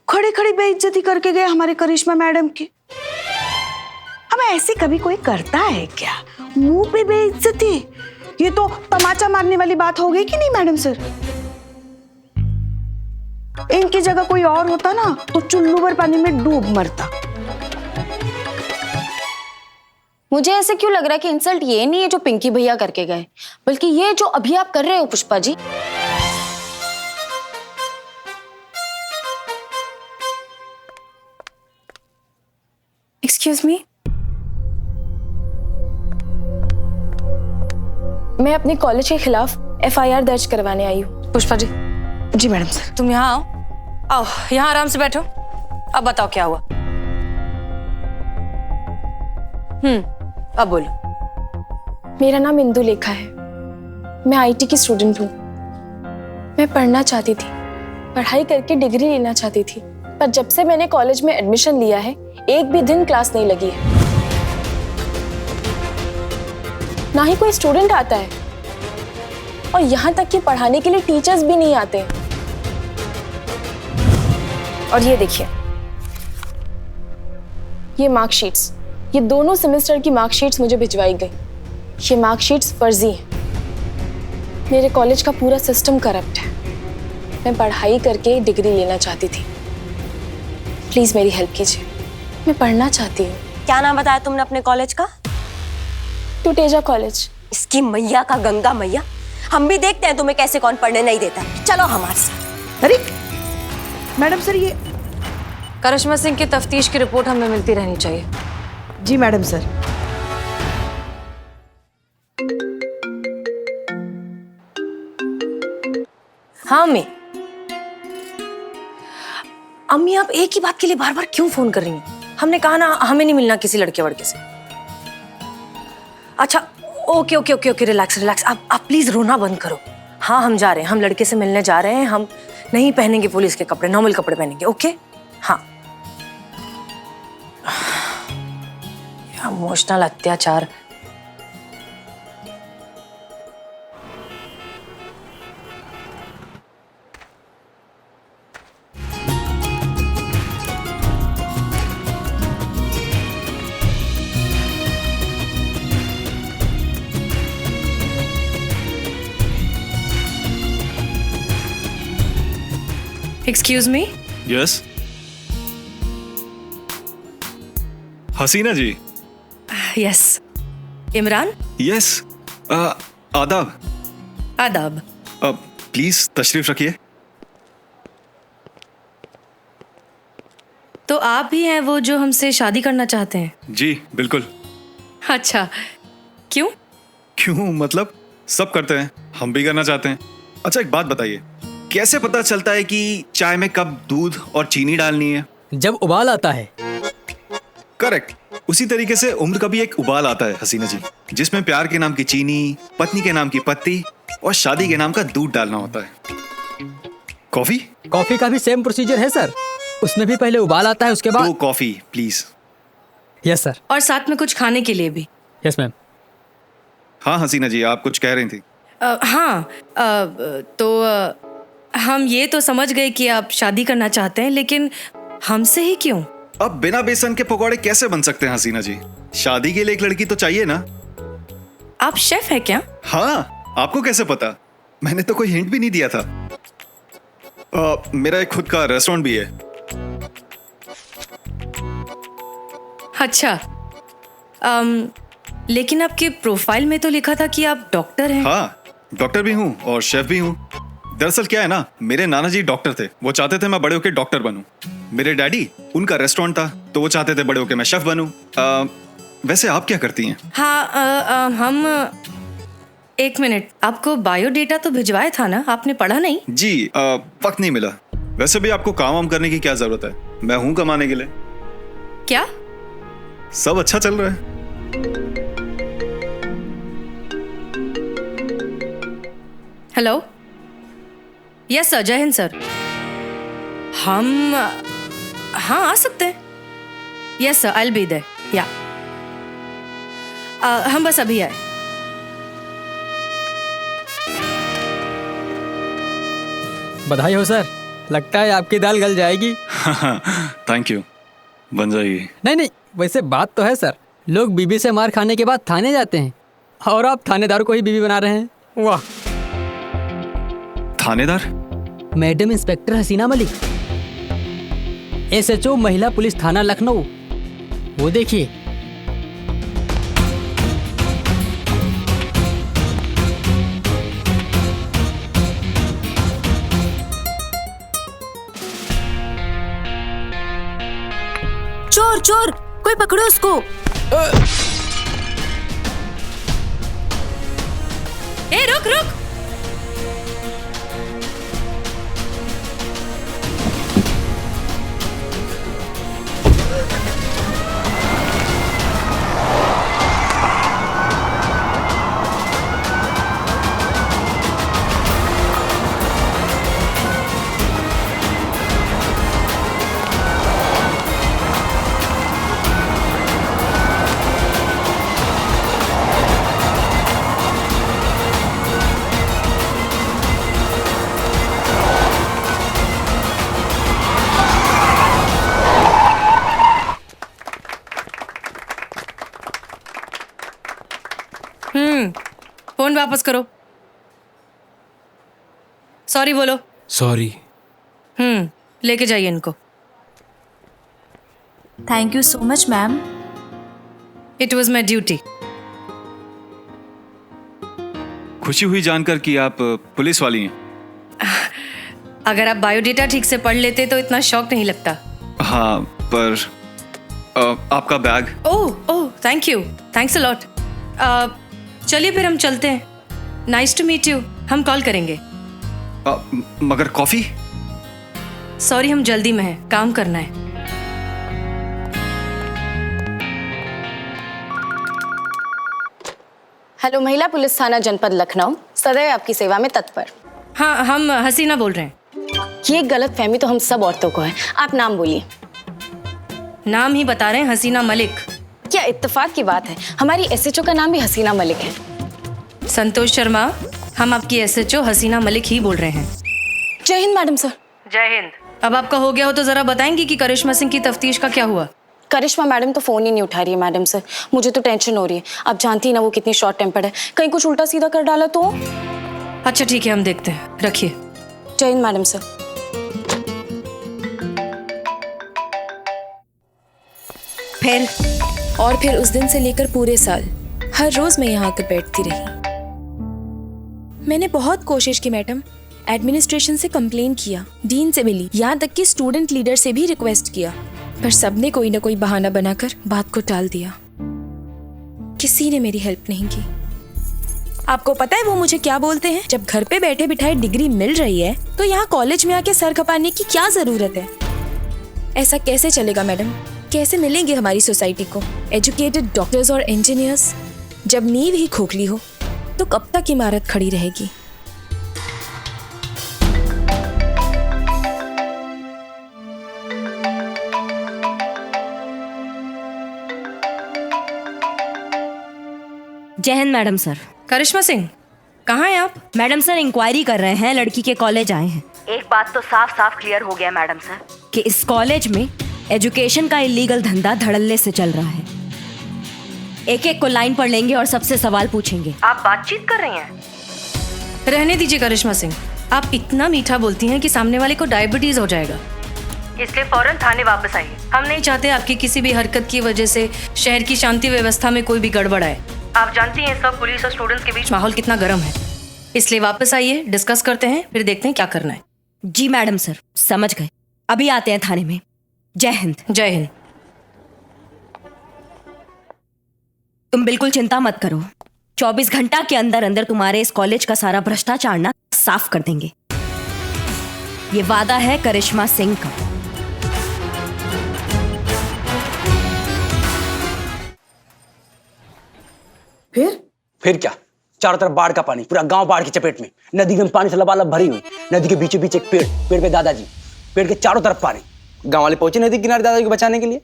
खड़े खड़े बेइज्जती करके गए हमारे करिश्मा मैडम की। अब ऐसे कभी कोई करता है क्या? मुंह पे बेइज्जती, ये तो तमाचा मारने वाली बात हो गई कि नहीं मैडम सर? इनकी जगह कोई और होता ना तो चुल्लू भर पानी में डूब मरता। मुझे ऐसे क्यों लग रहा है कि इंसल्ट ये नहीं है जो पिंकी भैया करके गए, बल्कि ये जो अभी आप कर रहे हो पुष्पा जी। एक्सक्यूज मी, मैं अपने कॉलेज के खिलाफ FIR दर्ज करवाने आई हूँ। पुष्पा जी। जी मैडम सर। तुम यहाँ आओ, आओ यहाँ आराम से बैठो। अब बताओ क्या हुआ? अब बोलो। मेरा नाम इंदु लेखा है, मैं IT की स्टूडेंट हूँ। मैं पढ़ना चाहती थी, पढ़ाई करके डिग्री लेना चाहती थी, पर जब से मैंने कॉलेज में एडमिशन लिया है एक भी दिन क्लास नहीं लगी है, ना ही कोई स्टूडेंट आता है, और यहाँ तक कि पढ़ाने के लिए टीचर्स भी नहीं आते। और ये देखिए, ये मार्कशीट्स, ये दोनों सेमेस्टर की मार्कशीट्स मुझे भिजवाई गई। ये मार्कशीट्स फर्जी हैं। मेरे कॉलेज का पूरा सिस्टम करप्ट है। मैं पढ़ाई करके डिग्री लेना चाहती थी, प्लीज मेरी हेल्प कीजिए, मैं पढ़ना चाहती हूँ। क्या नाम बताया तुमने अपने कॉलेज का? टूटेजा कॉलेज। इसकी मैया का गंगा मैया, हम भी देखते हैं तुम्हें कैसे कौन पढ़ने नहीं देता। चलो हमारे साथ। अरे मैडम सर, ये करिश्मा सिंह की तफ्तीश की रिपोर्ट हमें मिलती रहनी चाहिए। जी मैडम सर। हाँ अम्मी। अम्मी आप एक ही बात के लिए बार बार क्यों फोन कर रही हैं? हमने कहा ना हमें नहीं मिलना किसी लड़के वड़के से। अच्छा okay okay okay okay, relax relax. आप प्लीज रोना बंद करो। हाँ हम जा रहे हैं, हम लड़के से मिलने जा रहे हैं। हम नहीं पहनेंगे पुलिस के कपड़े, नॉर्मल कपड़े पहनेंगे। ओके हाँ। इमोशनल अत्याचार। Excuse me. यस हसीना जी। यस इमरान। यस आदाब। आदाब। प्लीज तशरीफ रखिए। तो आप भी हैं वो जो हमसे शादी करना चाहते हैं? जी बिल्कुल। अच्छा क्यों? क्यों मतलब सब करते हैं, हम भी करना चाहते हैं। अच्छा एक बात बताइए, कैसे पता चलता है कि चाय में कब दूध और चीनी डालनी है? जब उबाल आता है। करेक्ट। उसी तरीके से उम्र का भी एक उबाल आता है हसीना जी, जिसमें प्यार के नाम की चीनी, पत्नी के नाम की पत्ती और शादी के नाम का दूध डालना होता है। कॉफी? कॉफी का भी सेम प्रोसीजर है सर, उसमें भी पहले उबाल आता है, उसके बाद। दो कॉफी प्लीज। Yes sir. और साथ में कुछ खाने के लिए भी। Yes ma'am. हाँ हसीना जी आप कुछ कह रही थी। हम ये तो समझ गए कि आप शादी करना चाहते हैं, लेकिन हमसे ही क्यों? अब बिना बेसन के पकौड़े कैसे बन सकते हैं हसीना जी? शादी के लिए एक लड़की तो चाहिए ना। आप शेफ हैं क्या? हाँ, आपको कैसे पता? मैंने तो कोई हिंट भी नहीं दिया था। मेरा एक खुद का रेस्टोरेंट भी है। अच्छा लेकिन आपके प्रोफाइल में तो लिखा था कि आप डॉक्टर हैं। हाँ, डॉक्टर भी हूँ और शेफ भी हूँ। दरअसल क्या है ना, मेरे नाना जी डॉक्टर थे, वो चाहते थे मैं बड़े होके डॉक्टर बनूं। मेरे डैडी, उनका रेस्टोरेंट था, तो वो चाहते थे बड़े होके मैं शेफ बनूं। वैसे आप क्या करती हैं? हाँ, हम एक मिनट, आपको बायोडेटा तो भिजवाया था ना, आपने पढ़ा नहीं? जी, वक्त नहीं मिला। वैसे भी आपको काम वाम करने की क्या जरूरत है, मैं हूं कमाने के लिए। क्या? सब अच्छा चल रहा है। हेलो, यस सर, जय हिंद सर। हम हाँ आ सकते हैं। Yes sir, I will be there. या हम बस अभी आए। बधाई हो सर, लगता है आपकी दाल गल जाएगी। थैंक यू, बन जाएगी। नहीं, वैसे बात तो है सर, लोग बीबी से मार खाने के बाद थाने जाते हैं और आप थानेदार को ही बीबी बना रहे हैं। वाह। थानेदार? मैडम इंस्पेक्टर हसीना मलिक, SHO महिला पुलिस थाना लखनऊ। वो देखिए। चोर चोर, कोई पकड़ो उसको। ए रुक रुक। फोन वापस करो। सॉरी बोलो। सॉरी। लेके जाइए इनको। Thank you so much ma'am. It was my duty. खुशी हुई जानकर कि आप पुलिस वाली हैं। अगर आप बायोडेटा ठीक से पढ़ लेते तो इतना शौक नहीं लगता। हाँ, पर आपका bag. Oh thank you, thanks a lot. चलिए फिर हम चलते हैं। Nice to meet you. हम कॉल करेंगे। मगर कॉफी? सॉरी, हम जल्दी में हैं, काम करना है। हेलो, महिला पुलिस थाना जनपद लखनऊ, सदैव आपकी सेवा में तत्पर। हाँ, हम हसीना बोल रहे हैं। ये गलत फहमी तो हम सब औरतों को है। आप नाम बोलिए। नाम ही बता रहे हैं, हसीना मलिक। क्या इत्तेफाक की बात है, हमारी SHO का नाम भी हसीना मलिक है। संतोष शर्मा, हम आपकी SHO हसीना मलिक ही बोल रहे हैं। जय हिंद मैडम सर। जय हिंद। अब आपका हो गया हो तो जरा बताएंगी कि करिश्मा सिंह की तफ्तीश का क्या हुआ? करिश्मा मैडम तो फोन ही नहीं उठा रही है मैडम सर। मुझे तो टेंशन हो रही है। आप जानती हैं ना वो कितनी शॉर्ट टेम्पर्ड है, कहीं कुछ उल्टा सीधा कर डाला तो। अच्छा ठीक है, हम देखते हैं, रखिए। जय हिंद मैडम सर। फिर उस दिन से लेकर पूरे साल हर रोज मैं यहाँ आकर बैठती रही। मैंने बहुत कोशिश की मैडम, एडमिनिस्ट्रेशन से कंप्लेन किया, डीन से मिली, यहाँ तक कि स्टूडेंट लीडर से भी रिक्वेस्ट किया, पर सबने कोई ना कोई बहाना बनाकर बात को टाल दिया। किसी ने मेरी हेल्प नहीं की। आपको पता है वो मुझे क्या बोलते हैं? जब घर पे बैठे बिठाए डिग्री मिल रही है तो यहाँ कॉलेज में आके सर खपाने की क्या जरूरत है? ऐसा कैसे चलेगा मैडम? कैसे मिलेंगे हमारी सोसाइटी को एजुकेटेड डॉक्टर्स और इंजीनियर्स? जब नींव ही खोखली हो तो कब तक इमारत खड़ी रहेगी? जय हिंद मैडम सर। करिश्मा सिंह, कहाँ हैं आप? मैडम सर इंक्वायरी कर रहे हैं, लड़की के कॉलेज आए हैं। एक बात तो साफ साफ क्लियर हो गया मैडम सर कि इस कॉलेज में एजुकेशन का इलीगल धंधा धड़ल्ले से चल रहा है। एक एक को लाइन पर लेंगे और सबसे सवाल पूछेंगे। आप बातचीत कर रही हैं? रहने दीजिए करिश्मा सिंह, आप इतना मीठा बोलती हैं कि सामने वाले को डायबिटीज हो जाएगा, इसलिए फौरन थाने वापस आइए। हम नहीं चाहते आपकी किसी भी हरकत की वजह से शहर की शांति व्यवस्था में कोई भी गड़बड़ आए। आप जानती हैं सब पुलिस और स्टूडेंट्स के बीच माहौल कितना गर्म है। इसलिए वापस आइए, डिस्कस करते हैं, फिर देखते हैं क्या करना है। जी मैडम सर, समझ गए। अभी आते हैं थाने में। जय हिंद। जय हिंद। तुम बिल्कुल चिंता मत करो, 24 घंटा के अंदर अंदर तुम्हारे इस कॉलेज का सारा भ्रष्टाचार ना साफ कर देंगे। ये वादा है करिश्मा सिंह का। फिर क्या, चारों तरफ बाढ़ का पानी, पूरा गांव बाढ़ की चपेट में, नदी में पानी से लबालब भरी हुई, नदी के बीचों बीच एक पेड़, पेड़ पे दादाजी, पेड़ के चारों तरफ पानी। गांव वाले पहुंचे नदी किनारे दादाजी को बचाने के लिए।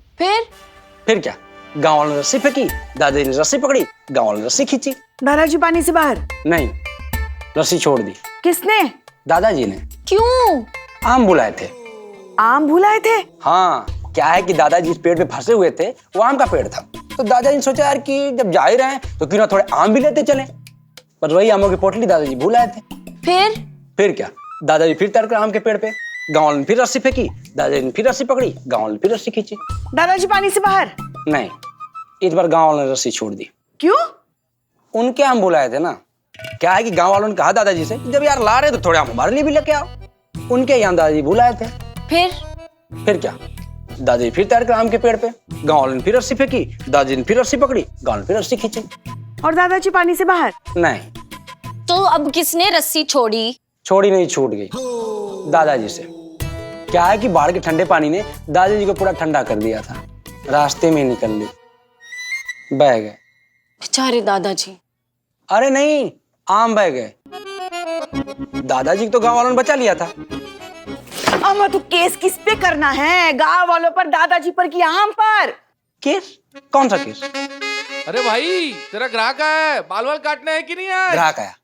फिर क्या, गांव वालों ने रस्सी फेंकी, दादाजी ने रस्सी पकड़ी, गांव वालों ने रस्सी खींची। दादाजी पानी से बाहर नहीं, रस्सी छोड़ दी। किसने? दादाजी ने। क्यों? आम बुलाए थे। आम भुलाए थे? हाँ, क्या है कि दादाजी इस पेड़ पे फंसे हुए थे, वो आम का पेड़ था, तो दादाजी ने सोचा यार कि जब जा ही रहे हैं तो क्यों ना थोड़े आम भी लेते चले। पर वही आमों की पोटली दादाजी भूल आए थे। फिर क्या, दादाजी फिर तैर कर आम के पेड़ पे, गांव वालों ने फिर रस्सी फेंकी, दादाजी ने फिर रस्सी पकड़ी, गांव वालों ने फिर रस्सी खींची। दादाजी पानी से बाहर? नहीं, इस बार गांव वालों ने रस्सी छोड़ दी। क्यों? उनके आम बुलाए थे ना। क्या है कि गांव वालों ने कहा दादाजी से जब यार ला रहे तो थोड़े आम हमारे लिए भी लेके आओ। उनके यहाँ दादाजी बुलाए थे। फिर क्या, दादाजी फिर तैर कर आम के पेड़ पे, गांव वालों ने फिर रस्सी फेंकी, दादाजी ने फिर रस्सी पकड़ी, गांव ने फिर रस्सी खींची। और दादाजी पानी से बाहर? नहीं। तो अब किसने रस्सी छोड़ी? छोड़ी नहीं, छूट गई दादाजी से। क्या है कि बाढ़ के ठंडे पानी ने दादाजी को पूरा ठंडा कर दिया था, रास्ते में निकल ली, बह गए बेचारे दादाजी। अरे नहीं, आम बह गए। दादाजी को तो गांव वालों ने बचा लिया था। अम्मा तो केस किस पे करना है? गांव वालों पर, दादाजी पर कि आम पर? केस? कौन सा केस? अरे भाई, तेरा ग्राहक है, बाल वाल काटने है कि नहीं है? ग्राहक आया?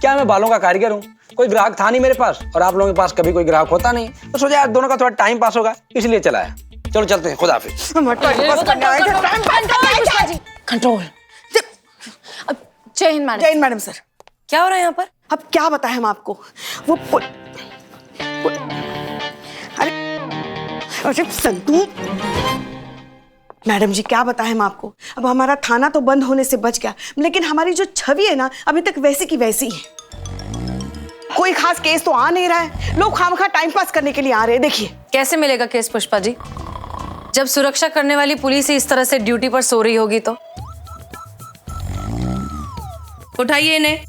क्या मैं बालों का कारीगर हूँ? कोई ग्राहक था नहीं मेरे पास, और आप लोगों के पास कभी कोई ग्राहक होता नहीं, तो सोचा यार दोनों का थोड़ा टाइम पास होगा, इसलिए चलाया। चलो चलते हैं, खुदा हाफिज। कंट्रोल। जय हिंद मैडम। जय हिंद मैडम सर। क्या हो रहा है यहाँ पर? अब क्या बताएं हम आपको, वो अरे संतू मैडम जी, क्या बताएं हम आपको। अब हमारा थाना तो बंद होने से बच गया, लेकिन हमारी जो छवि है ना अभी तक वैसी की वैसी है। कोई खास केस तो आ नहीं रहा है, लोग खामखा टाइम पास करने के लिए आ रहे हैं। देखिए कैसे मिलेगा केस पुष्पा जी, जब सुरक्षा करने वाली पुलिस ही इस तरह से ड्यूटी पर सो रही होगी तो। उठाइए इन्हें।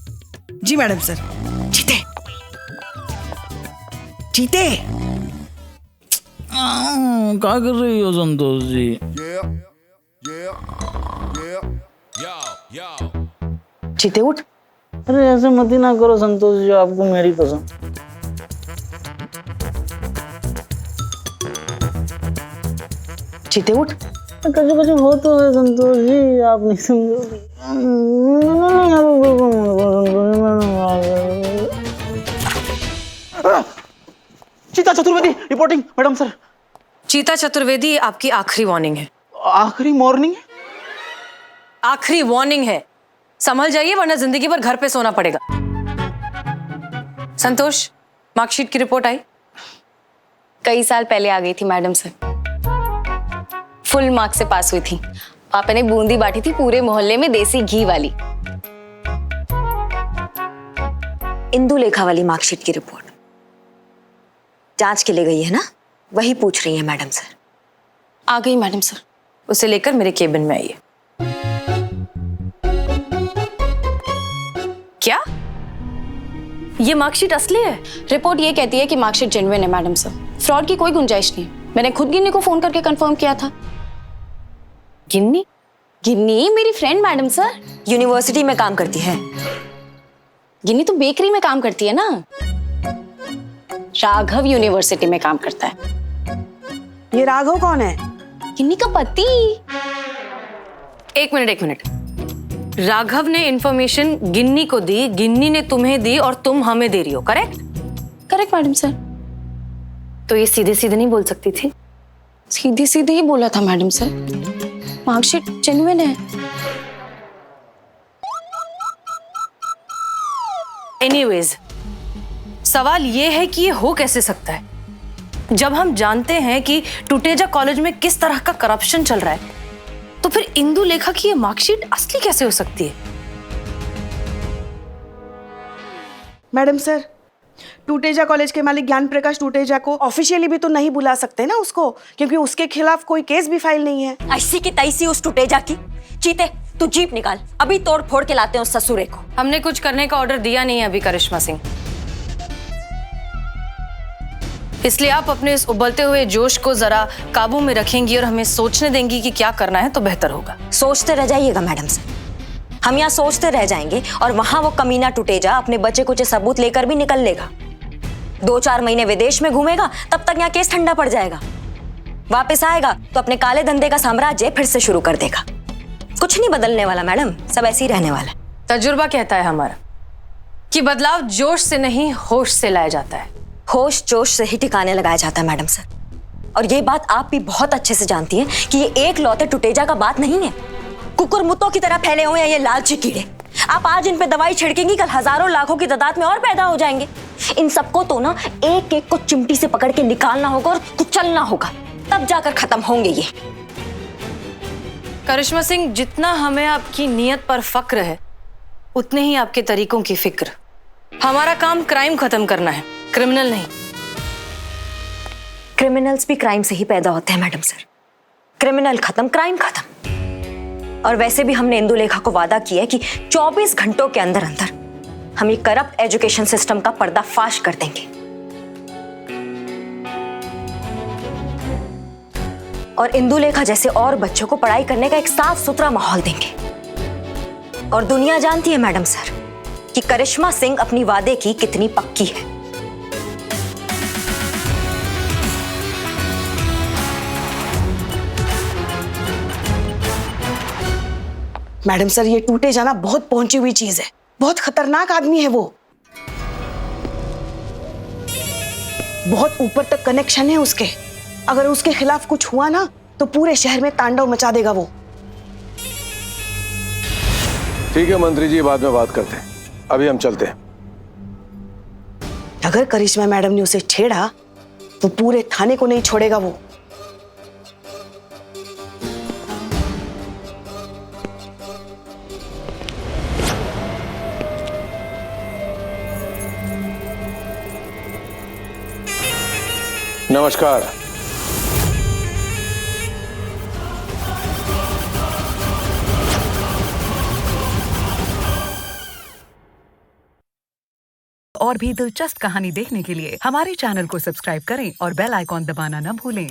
जी मैडम सर। जीते जीते क्या कर रही हो संतोष जी? जीते उठ। अरे ऐसे मत ही ना करो संतोष जी, आपको मेरी कसम। जीते उठ। कुछ कुछ हो तो है संतोष जी, आप नहीं समझोगे। चीता चतुर्वेदी रिपोर्टिंग मैडम सर। चीता चतुर्वेदी, आपकी आखिरी वार्निंग है। आखिरी मॉर्निंग है? आखिरी वार्निंग है, संभल जाइए वरना जिंदगी भर घर पे सोना पड़ेगा। संतोष, मार्कशीट की रिपोर्ट आई? कई साल पहले आ गई थी मैडम सर, फुल मार्क्स से पास हुई थी। पापा ने बूंदी बांटी थी पूरे मोहल्ले में, देसी घी वाली। इंदु लेखा वाली मार्कशीट की रिपोर्ट जांच के लिए गई है ना, वही पूछ रही है मैडम सर। आ गई मैडम सर। उसे लेकर मेरे केबिन में आइए। क्या ये मार्कशीट असली है? रिपोर्ट ये कहती है कि मार्कशीट जेन्युइन है मैडम सर, फ्रॉड की कोई गुंजाइश नहीं। मैंने खुद गिन्नी को फोन करके कंफर्म किया था। गिन्नी? गिन्नी मेरी फ्रेंड मैडम सर, यूनिवर्सिटी में काम करती है। गिन्नी तो बेकरी में काम करती है ना, राघव यूनिवर्सिटी में काम करता है। ये राघव कौन है? गिन्नी का पति। एक मिनट। राघव ने इंफॉर्मेशन गिन्नी को दी, गिन्नी ने तुम्हें दी और तुम हमें दे रही हो, करेक्ट? Correct madam sir. तो ये सीधे सीधे नहीं बोल सकती थी? सीधे सीधे ही बोला था मैडम सर, मार्कशीट जेन्युइन है। एनीवेज, सवाल ये है कि ये हो कैसे सकता है जब हम जानते हैं कि टुटेजा कॉलेज में किस तरह का करप्शन चल रहा है, तो फिर इंदु लेखा की ये मार्कशीट असली कैसे हो सकती है? मैडम सर, टूटेजा कॉलेज के मालिक ज्ञान प्रकाश टूटेजा को ऑफिशियली भी तो नहीं बुला सकते ना उसको, क्योंकि उसके खिलाफ कोई केस भी फाइल नहीं है। ऐसी की तैसी उस टूटेजा की। चीते, तू जीप निकाल, अभी तोड़ फोड़ के लाते हैं उस ससुरे को। हमने कुछ करने का ऑर्डर दिया नहीं है अभी करिश्मा सिंह, इसलिए आप अपने इस उबलते हुए जोश को जरा काबू में रखेंगी और हमें सोचने देंगी कि क्या करना है तो बेहतर होगा। सोचते रह जाइएगा मैडम सर, हम यहाँ सोचते रह जाएंगे और वहां वो कमीना टूटेजा अपने बच्चे कुछ सबूत लेकर भी निकल लेगा। 2-4 महीने विदेश में घूमेगा, तब तक यहाँ केस ठंडा पड़ जाएगा। वापस आएगा तो अपने काले धंधे का साम्राज्य फिर से शुरू कर देगा। कुछ नहीं बदलने वाला मैडम, सब ऐसे ही रहने वाला। तजुर्बा कहता है हमारा कि बदलाव जोश से नहीं होश से लाया जाता है। होश जोश से ही ठिकाने लगाया जाता है मैडम सर, और ये बात आप भी बहुत अच्छे से जानती हैं कि ये एक लौते टूटेजा का बात नहीं है। कुकुर मुत्तों की तरह फैले हुए हैं ये लालची कीड़े। आप आज इन पे दवाई छिड़केंगी, कल हजारों लाखों की तादाद में और पैदा हो जाएंगे। इन सबको तो ना एक एक को चिमटी से पकड़ के निकालना होगा और कुचलना होगा, तब जाकर खत्म होंगे ये। करिश्मा सिंह, जितना हमें आपकी नीयत पर फक्र है उतने ही आपके तरीकों की फिक्र। हमारा काम क्राइम खत्म करना है, क्रिमिनल नहीं। क्रिमिनल्स भी क्राइम से ही पैदा होते हैं मैडम सर। क्रिमिनल खत्म, क्राइम खत्म। और वैसे भी हमने इंदुलेखा को वादा किया है कि 24 घंटों के अंदर अंदर हम ये करप्ट एजुकेशन सिस्टम का पर्दाफाश कर देंगे और इंदुलेखा जैसे और बच्चों को पढ़ाई करने का एक साफ सुथरा माहौल देंगे। और दुनिया जानती है मैडम सर कि करिश्मा सिंह अपनी वादे की कितनी पक्की है। मैडम सर, ये टूटेजा ना बहुत पहुंची हुई चीज है, बहुत खतरनाक आदमी है वो। बहुत ऊपर तक कनेक्शन है उसके। अगर उसके खिलाफ कुछ हुआ ना तो पूरे शहर में तांडव मचा देगा वो। ठीक है मंत्री जी, बाद में बात करते हैं, अभी हम चलते हैं। अगर करिश्मा मैडम ने उसे छेड़ा तो पूरे थाने को नहीं छोड़ेगा वो। नमस्कार। और भी दिलचस्प कहानी देखने के लिए हमारे चैनल को सब्सक्राइब करें और बेल आइकॉन दबाना न भूलें।